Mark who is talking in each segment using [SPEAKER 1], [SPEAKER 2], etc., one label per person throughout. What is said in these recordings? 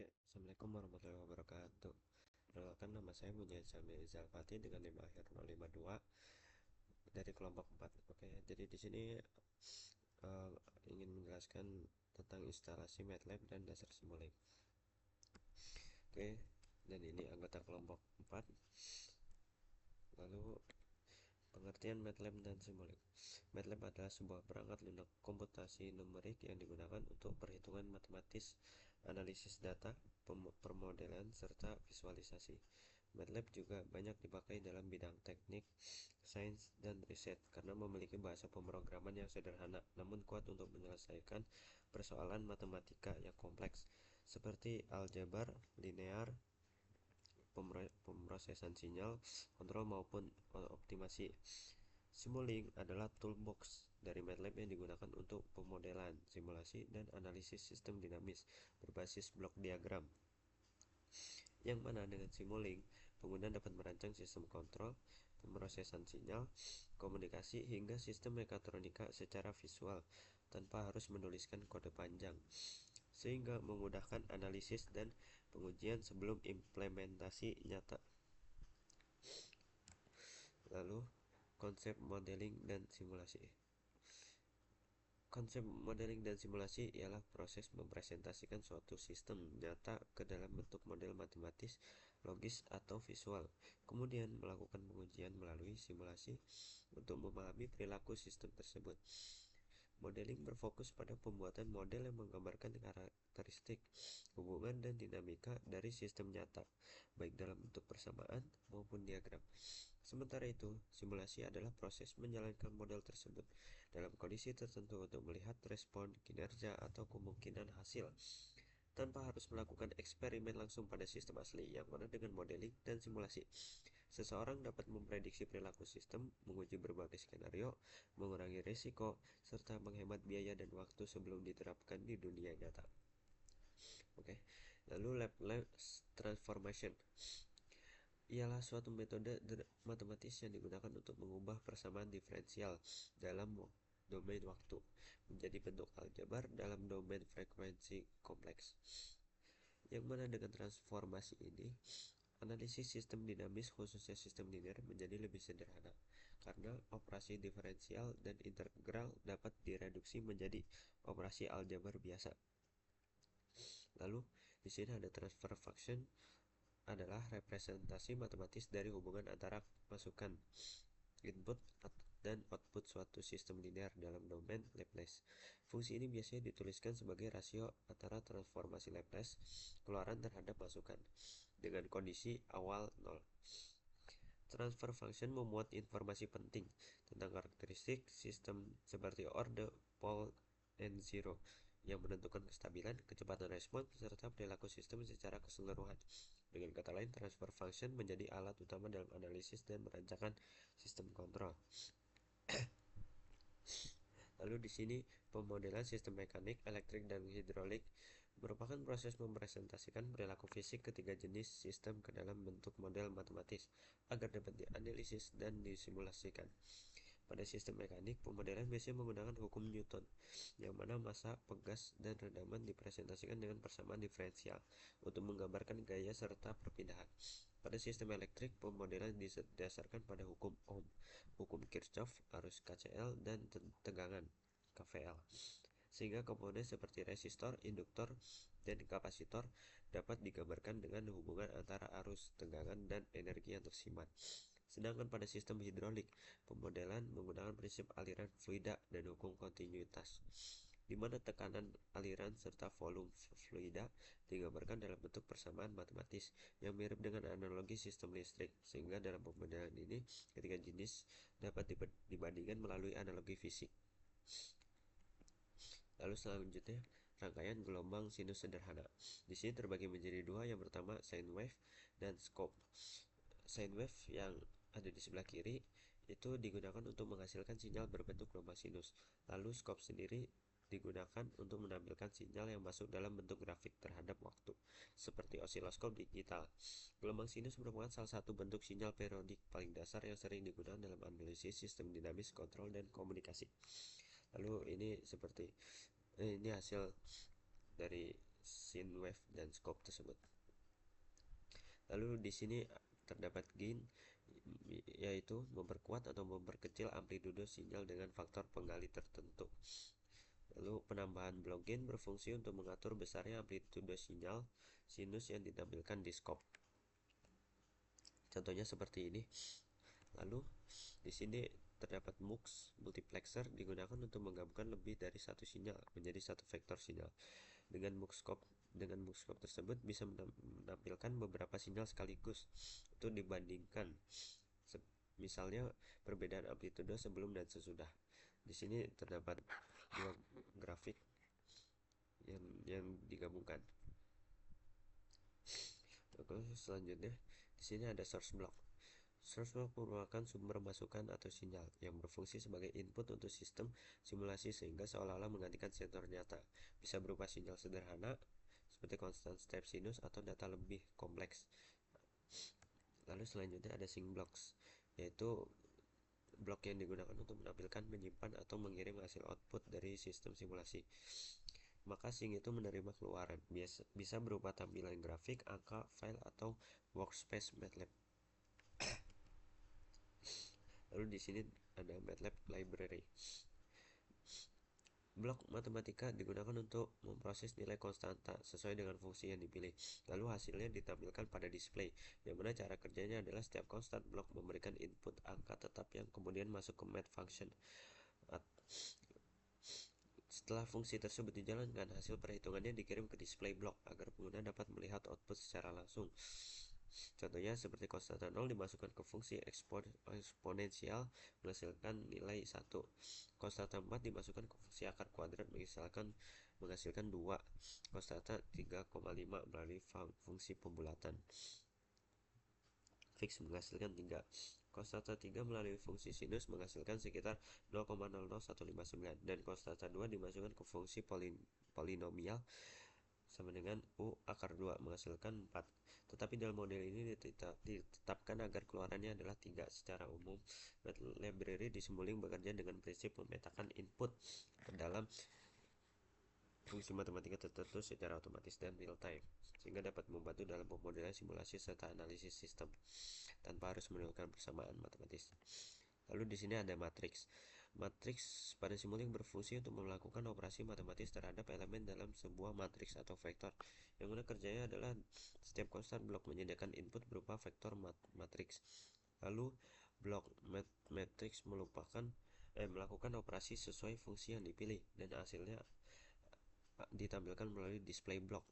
[SPEAKER 1] Oke, Assalamualaikum warahmatullahi wabarakatuh. Perkenalkan, nama saya Munjaya Jamil Zalfati dengan NIM akhir 052 dari kelompok 4. Oke, jadi di sini eh, ingin menjelaskan tentang instalasi MATLAB dan dasar Simulink. Oke, dan ini anggota kelompok 4. Lalu pengertian MATLAB dan Simulink. MATLAB adalah sebuah perangkat lunak komputasi numerik yang digunakan untuk perhitungan matematis, analisis data, permodelan, serta visualisasi. MATLAB juga banyak dipakai dalam bidang teknik, sains, dan riset karena memiliki bahasa pemrograman yang sederhana namun kuat untuk menyelesaikan persoalan matematika yang kompleks seperti aljabar, linear, pemrosesan sinyal, kontrol maupun optimasi. Simulink adalah toolbox dari MATLAB yang digunakan untuk pemodelan, simulasi, dan analisis sistem dinamis berbasis blok diagram. Yang mana dengan Simulink, pengguna dapat merancang sistem kontrol, pemrosesan sinyal, komunikasi, hingga sistem mekatronika secara visual tanpa harus menuliskan kode panjang, sehingga memudahkan analisis dan pengujian sebelum implementasi nyata. Lalu, konsep modeling dan simulasi. Konsep modeling dan simulasi ialah proses mempresentasikan suatu sistem nyata ke dalam bentuk model matematis, logis, atau visual, kemudian melakukan pengujian melalui simulasi untuk memahami perilaku sistem tersebut. Modeling berfokus pada pembuatan model yang menggambarkan karakteristik, hubungan, dan dinamika dari sistem nyata, baik dalam bentuk persamaan maupun diagram. Sementara itu, simulasi adalah proses menjalankan model tersebut dalam kondisi tertentu untuk melihat respon, kinerja, atau kemungkinan hasil, tanpa harus melakukan eksperimen langsung pada sistem asli. Yang mana dengan modeling dan simulasi, seseorang dapat memprediksi perilaku sistem, menguji berbagai skenario, mengurangi risiko, serta menghemat biaya dan waktu sebelum diterapkan di dunia nyata. Oke, lalu Laplace transformation ialah suatu metode matematis yang digunakan untuk mengubah persamaan diferensial dalam domain waktu menjadi bentuk aljabar dalam domain frekuensi kompleks. Yang mana dengan transformasi ini, analisis sistem dinamis khususnya sistem linear menjadi lebih sederhana karena operasi diferensial dan integral dapat direduksi menjadi operasi aljabar biasa. Lalu di sini ada transfer function adalah representasi matematis dari hubungan antara masukan input dan output suatu sistem linear dalam domain Laplace. Fungsi ini biasanya dituliskan sebagai rasio antara transformasi Laplace keluaran terhadap masukan dengan kondisi awal 0. Transfer function memuat informasi penting tentang karakteristik sistem seperti order, pole, and zero yang menentukan kestabilan, kecepatan respon, serta perilaku sistem secara keseluruhan. Dengan kata lain, transfer function menjadi alat utama dalam analisis dan merancangkan sistem kontrol. Lalu di sini pemodelan sistem mekanik, elektrik, dan hidrolik merupakan proses mempresentasikan perilaku fisik ketiga jenis sistem ke dalam bentuk model matematis agar dapat dianalisis dan disimulasikan. Pada sistem mekanik, pemodelan biasanya menggunakan hukum Newton, yang mana massa, pegas, dan rendaman dipresentasikan dengan persamaan diferensial untuk menggambarkan gaya serta perpindahan. Pada sistem elektrik, pemodelan didasarkan pada hukum Ohm, hukum Kirchhoff, arus KCL, dan tegangan KVL, sehingga komponen seperti resistor, induktor, dan kapasitor dapat digambarkan dengan hubungan antara arus, tegangan, dan energi yang tersimpan. Sedangkan pada sistem hidrolik, pemodelan menggunakan prinsip aliran fluida dan hukum kontinuitas, di mana tekanan aliran serta volume fluida digambarkan dalam bentuk persamaan matematis yang mirip dengan analogi sistem listrik, sehingga dalam pemodelan ini ketiga jenis dapat dibandingkan melalui analogi fisik. Lalu selanjutnya, rangkaian gelombang sinus sederhana. Di sini terbagi menjadi dua, yang pertama sine wave dan scope. Sine wave yang ada di sebelah kiri itu digunakan untuk menghasilkan sinyal berbentuk gelombang sinus. Lalu scope sendiri digunakan untuk menampilkan sinyal yang masuk dalam bentuk grafik terhadap waktu, seperti osiloskop digital. Gelombang sinus merupakan salah satu bentuk sinyal periodik paling dasar yang sering digunakan dalam analisis sistem dinamis, kontrol, dan komunikasi. Lalu ini seperti ini hasil dari sine wave dan scope tersebut. Lalu di sini terdapat gain, yaitu memperkuat atau memperkecil amplitude sinyal dengan faktor penggali tertentu. Lalu penambahan blok gain berfungsi untuk mengatur besarnya amplitude sinyal sinus yang ditampilkan di scope. Contohnya seperti ini. Lalu di sini terdapat MUX multiplexer digunakan untuk menggabungkan lebih dari satu sinyal menjadi satu vektor sinyal. Dengan MUX scope tersebut bisa menampilkan beberapa sinyal sekaligus untuk dibandingkan. Misalnya perbedaan amplitude sebelum dan sesudah. Di sini terdapat dua grafik yang digabungkan. Oke, selanjutnya di sini ada source block. Source block merupakan sumber masukan atau sinyal yang berfungsi sebagai input untuk sistem simulasi sehingga seolah-olah menggantikan sensor nyata. Bisa berupa sinyal sederhana seperti constant step sinus atau data lebih kompleks. Lalu selanjutnya ada sync blocks, yaitu blok yang digunakan untuk menampilkan, menyimpan, atau mengirim hasil output dari sistem simulasi. Maka sync itu menerima keluaran, bisa berupa tampilan grafik, angka, file, atau workspace MATLAB. Lalu di sini ada MATLAB library. Blok matematika digunakan untuk memproses nilai konstanta sesuai dengan fungsi yang dipilih. Lalu hasilnya ditampilkan pada display, yang mana cara kerjanya adalah setiap constant blok memberikan input angka tetap yang kemudian masuk ke math function. Setelah fungsi tersebut dijalankan, hasil perhitungannya dikirim ke display block agar pengguna dapat melihat output secara langsung. Contohnya seperti konstanta 0 dimasukkan ke fungsi eksponensial menghasilkan nilai 1. Konstanta 4 dimasukkan ke fungsi akar kuadrat menghasilkan 2. Konstanta 3,5 melalui fungsi pembulatan fix menghasilkan 3. Konstanta 3 melalui fungsi sinus menghasilkan sekitar 0,00159 dan konstanta 2 dimasukkan ke fungsi polinomial sama dengan U akar 2 menghasilkan 4. Tetapi dalam model ini ditetapkan agar keluarannya adalah 3. Secara umum, MATLAB library di Simulink bekerja dengan prinsip memetakan input ke dalam fungsi matematika tertentu secara otomatis dan real time, sehingga dapat membantu dalam pemodelan simulasi serta analisis sistem tanpa harus menimbulkan persamaan matematis. Lalu di sini ada matriks. Matriks pada Simulink berfungsi untuk melakukan operasi matematis terhadap elemen dalam sebuah matriks atau vektor, yang mana kerjanya adalah setiap konstan blok menyediakan input berupa vektor matriks. Lalu blok matriks melakukan operasi sesuai fungsi yang dipilih dan hasilnya ditampilkan melalui display block.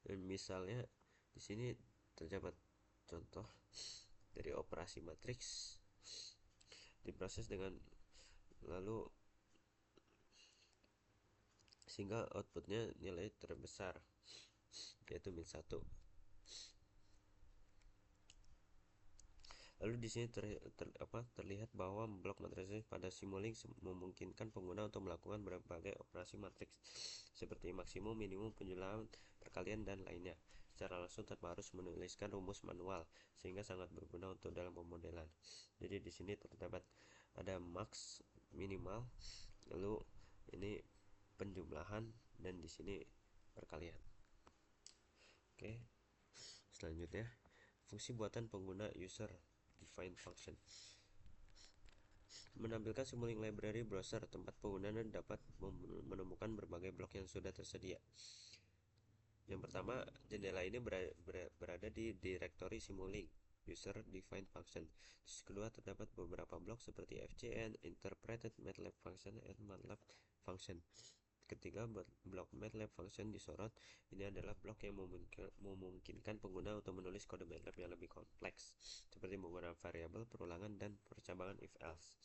[SPEAKER 1] Dan misalnya di sini terdapat contoh dari operasi matriks diproses dengan lalu sehingga outputnya nilai terbesar yaitu min 1. Lalu di sini terlihat bahwa blok matriks pada Simulink memungkinkan pengguna untuk melakukan berbagai operasi matriks seperti maksimum, minimum, penjumlahan, perkalian, dan lainnya secara langsung tanpa harus menuliskan rumus manual, sehingga sangat berguna untuk dalam pemodelan. Jadi di sini terdapat ada max, minimal, lalu ini penjumlahan, dan di sini perkalian. Oke, selanjutnya fungsi buatan pengguna user define function menampilkan Simulink library browser tempat pengguna dapat menemukan berbagai blok yang sudah tersedia. Yang pertama, jendela ini berada di direktori Simulink user define function. Terus kedua, terdapat beberapa blok seperti FCN, interpreted MATLAB function, and MATLAB function. Ketiga, blok MATLAB function disorot. Ini adalah blok yang memungkinkan pengguna untuk menulis kode MATLAB yang lebih kompleks, seperti menggunakan variabel, perulangan, dan percabangan if-else.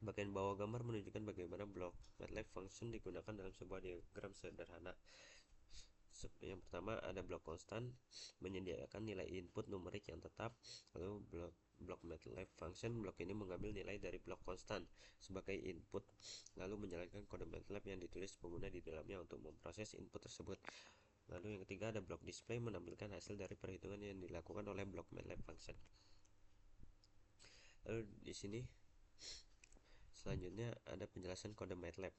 [SPEAKER 1] Bagian bawah gambar menunjukkan bagaimana blok MATLAB function digunakan dalam sebuah diagram sederhana. Yang pertama ada blok konstan menyediakan nilai input numerik yang tetap. Lalu blok MATLAB function, blok ini mengambil nilai dari blok konstan sebagai input lalu menjalankan kode MATLAB yang ditulis pengguna di dalamnya untuk memproses input tersebut. Lalu yang ketiga ada blok display menampilkan hasil dari perhitungan yang dilakukan oleh blok MATLAB function. Lalu di sini selanjutnya ada penjelasan kode MATLAB,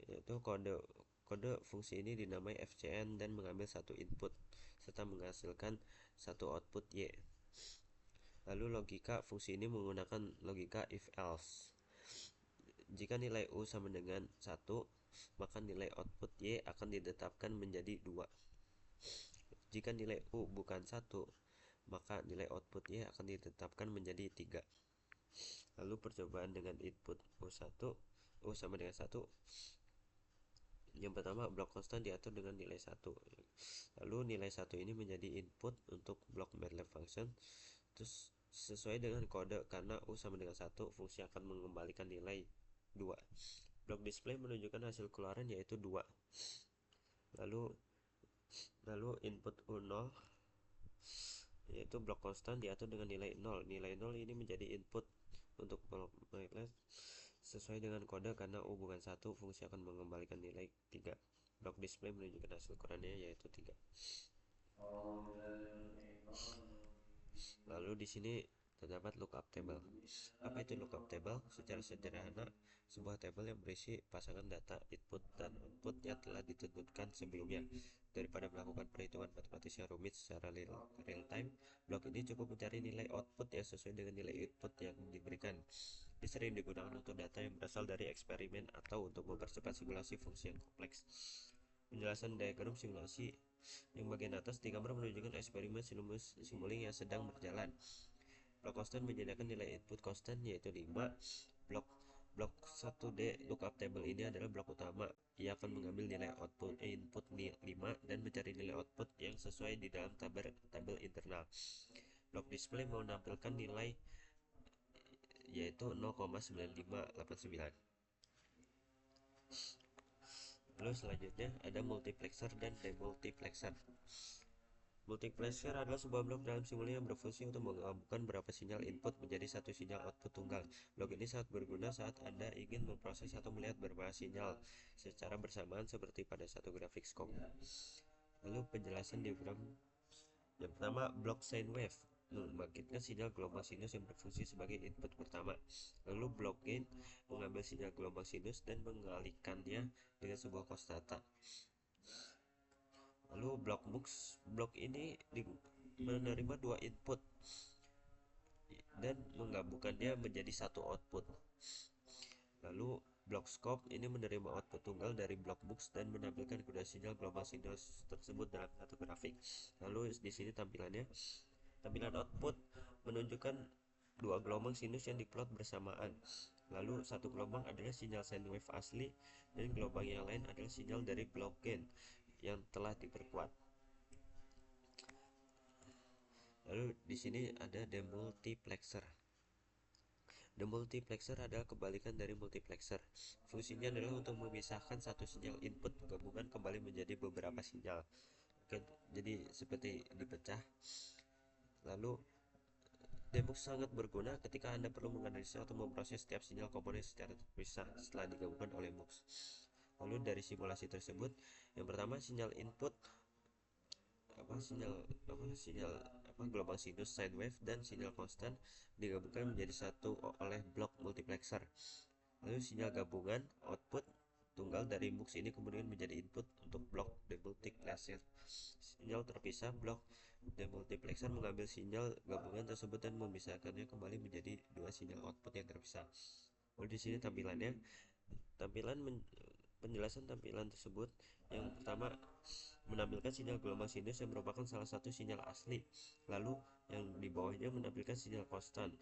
[SPEAKER 1] yaitu Kode fungsi ini dinamai FCN dan mengambil satu input serta menghasilkan satu output Y. Lalu logika fungsi ini menggunakan logika if-else. Jika nilai U sama dengan 1, maka nilai output Y akan ditetapkan menjadi 2. Jika nilai U bukan 1, maka nilai output Y akan ditetapkan menjadi 3. Lalu percobaan dengan input U sama dengan 1. Yang pertama, blok konstan diatur dengan nilai 1. Lalu nilai 1 ini menjadi input untuk blok MATLAB function. Terus sesuai dengan kode, karena U sama dengan 1, fungsi akan mengembalikan nilai 2. Blok display menunjukkan hasil keluaran yaitu 2. Lalu input U0 yaitu blok konstan diatur dengan nilai 0. Nilai 0 ini menjadi input untuk blok MATLAB sesuai dengan kode, karena U bukan 1, fungsi akan mengembalikan nilai 3. Blok display menunjukkan hasil keluarannya yaitu 3. Lalu di sini terdapat lookup table. Apa itu lookup table? Secara sederhana, sebuah tabel yang berisi pasangan data input dan output yang telah ditentukan sebelumnya. Daripada melakukan perhitungan matematis yang rumit secara real time, blok ini cukup mencari nilai output yang sesuai dengan nilai input yang diberikan. Ini sering digunakan untuk data yang berasal dari eksperimen atau untuk mempercepat simulasi fungsi yang kompleks. Penjelasan diagram simulasi. Yang bagian atas digambar menunjukkan eksperimen simulink yang sedang berjalan. Blok konstan menyediakan nilai input konstan yaitu 5. Blok 1D lookup table ini adalah blok utama. Ia akan mengambil nilai input 5 dan mencari nilai output yang sesuai di dalam tabel internal. Blok display menampilkan nilai yaitu 0,9589. Lalu selanjutnya ada multiplexer dan demultiplexer. Multiplexer adalah sebuah blok dalam simulink yang berfungsi untuk menggabungkan beberapa sinyal input menjadi satu sinyal output tunggal. Blok ini sangat berguna saat Anda ingin memproses atau melihat beberapa sinyal secara bersamaan seperti pada satu grafik scope. Lalu penjelasan diagram. Yang pertama, blok sine wave membangkitkan sinyal gelombang sinus yang berfungsi sebagai input pertama. Lalu blok gain mengambil sinyal gelombang sinus dan mengalihkannya dengan sebuah konstanta. Lalu blok ini menerima 2 input dan menggabungkannya menjadi satu output. Lalu blok scope ini menerima output tunggal dari blok mux dan menampilkan kedua sinyal gelombang sinus tersebut dalam satu grafik. Lalu di sini tampilan output menunjukkan 2 gelombang sinus yang diplot bersamaan. Lalu satu gelombang adalah sinyal sine wave asli dan gelombang yang lain adalah sinyal dari blok gain yang telah diperkuat. Lalu di sini ada demultiplexer. Demultiplexer adalah kebalikan dari multiplexer. Fungsinya adalah untuk memisahkan satu sinyal input gabungan kembali menjadi beberapa sinyal. Oke, jadi seperti dipecah. Lalu demux sangat berguna ketika Anda perlu menganalisa atau memproses setiap sinyal komponen secara terpisah setelah digabungkan oleh mux. Lalu dari simulasi tersebut, yang pertama sinyal input gelombang sinus sine wave dan sinyal konstan digabungkan menjadi satu oleh blok multiplexer. Lalu sinyal gabungan output tunggal dari mux ini kemudian menjadi input untuk blok demultiplexer. Sinyal terpisah blok demultiplexer mengambil sinyal gabungan tersebut dan memisahkannya kembali menjadi 2 sinyal output yang terpisah. Lalu di sini penjelasan tampilan tersebut. Yang pertama, menampilkan sinyal gelombang sinus yang merupakan salah satu sinyal asli. Lalu yang di bawahnya menampilkan sinyal konstan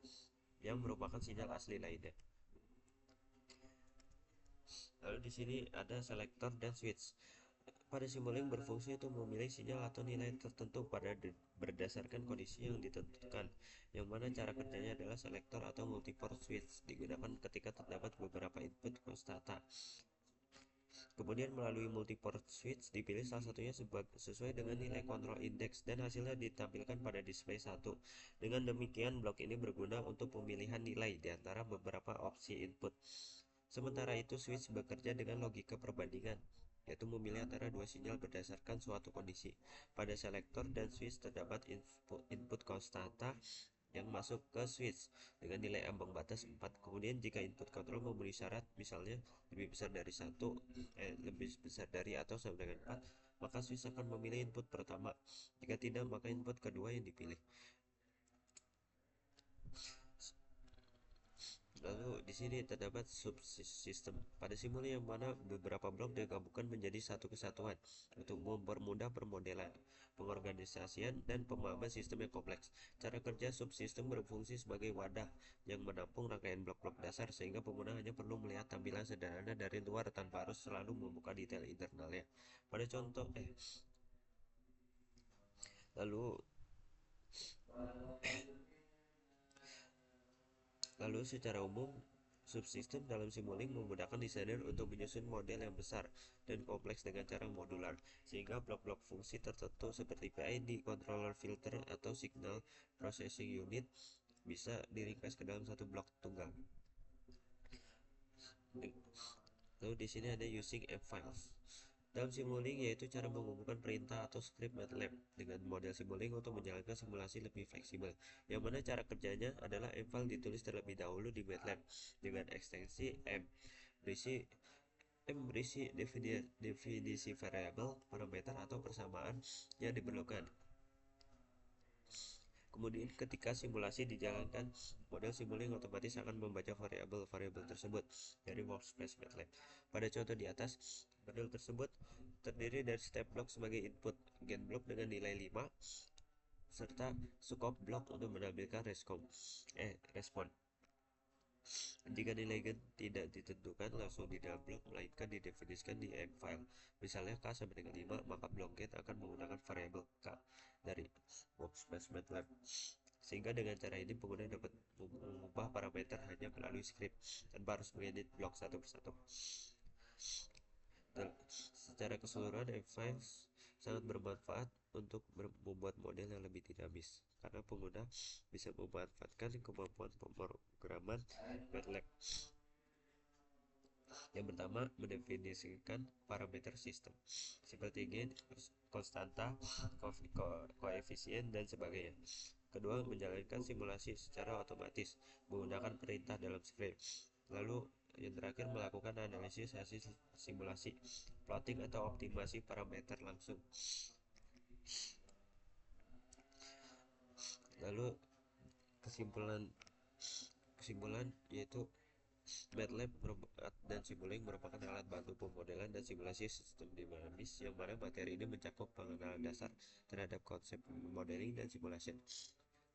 [SPEAKER 1] yang merupakan sinyal asli lainnya. Lalu di sini ada selektor dan switch. Pada simulink berfungsi untuk memilih sinyal atau nilai tertentu berdasarkan kondisi yang ditentukan, yang mana cara kerjanya adalah selektor atau multiport switch digunakan ketika terdapat beberapa input konstanta. Kemudian melalui multiport switch dipilih salah satunya sesuai dengan nilai kontrol indeks dan hasilnya ditampilkan pada display 1. Dengan demikian, blok ini berguna untuk pemilihan nilai di antara beberapa opsi input. Sementara itu, switch bekerja dengan logika perbandingan, yaitu memilih antara 2 sinyal berdasarkan suatu kondisi. Pada selektor dan switch terdapat input konstanta yang masuk ke switch dengan nilai ambang batas 4. Kemudian jika input kontrol memenuhi syarat, misalnya lebih besar dari lebih besar dari atau sama dengan 4, maka switch akan memilih input pertama. Jika tidak, maka input kedua yang dipilih. Lalu di sini terdapat subsistem pada simulasi yang mana beberapa blok digabungkan menjadi satu kesatuan untuk mempermudah permodelan, pengorganisasian, dan pemahaman sistem yang kompleks. Cara kerja subsistem berfungsi sebagai wadah yang menampung rangkaian blok-blok dasar sehingga pengguna hanya perlu melihat tampilan sederhana dari luar tanpa harus selalu membuka detail internalnya. Pada contoh, lalu Lalu secara umum, subsistem dalam Simulink memudahkan desainer untuk menyusun model yang besar dan kompleks dengan cara modular, sehingga blok-blok fungsi tertentu seperti PID, controller filter, atau signal processing unit bisa diringkas ke dalam satu blok tunggal. Lalu di sini ada using M-files. Dalam Simulink yaitu cara mengumpulkan perintah atau script MATLAB dengan model Simulink untuk menjalankan simulasi lebih fleksibel. Yang mana cara kerjanya adalah M-file ditulis terlebih dahulu di MATLAB dengan ekstensi berisi definisi variabel, parameter atau persamaan yang diperlukan. Kemudian ketika simulasi dijalankan, model Simulink otomatis akan membaca variabel-variabel tersebut dari workspace MATLAB. Pada contoh di atas, model tersebut terdiri dari step block sebagai input, gen block dengan nilai 5, serta scope block untuk menampilkan respon. Jika nilai gen tidak ditentukan langsung di dalam blok, melainkan didefinisikan di M-file. Misalnya K sama dengan 5, maka blok get akan menggunakan variabel K dari workspace MATLAB. Sehingga dengan cara ini pengguna dapat mengubah parameter hanya melalui script tanpa harus mengedit blok satu persatu. Dan secara keseluruhan, M-Files sangat bermanfaat untuk membuat model yang lebih dinamis karena pengguna bisa memanfaatkan kemampuan pemrograman MATLAB. Yang pertama, mendefinisikan parameter sistem seperti gain, konstanta, koefisien, dan sebagainya. Kedua, menjalankan simulasi secara otomatis menggunakan perintah dalam script. Lalu yang terakhir, melakukan analisis hasil simulasi, plotting atau optimasi parameter langsung. Lalu kesimpulan yaitu MATLAB dan Simulink merupakan alat bantu pemodelan dan simulasi sistem dinamis yang mana materi ini mencakup pengenalan dasar terhadap konsep modeling dan simulasi.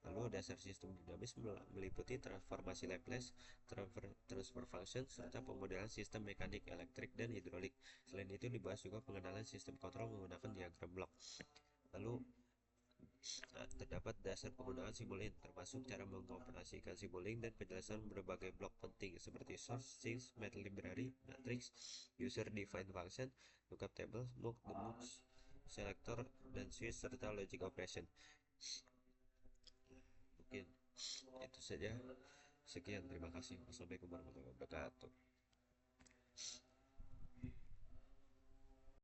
[SPEAKER 1] Lalu dasar sistem dinamis meliputi transformasi Laplace, transfer function, serta pemodelan sistem mekanik, elektrik, dan hidrolik. Selain itu dibahas juga pengenalan sistem kontrol menggunakan diagram blok. Lalu terdapat dasar penggunaan Simulink, termasuk cara mengoperasikan Simulink dan penjelasan berbagai blok penting seperti source, sinks, method library, matrix, user defined function, lookup table, mux, demux, selector, dan switch serta logic operation. Mungkin itu saja. Sekian, terima kasih. Wassalamualaikum warahmatullahi wabarakatuh.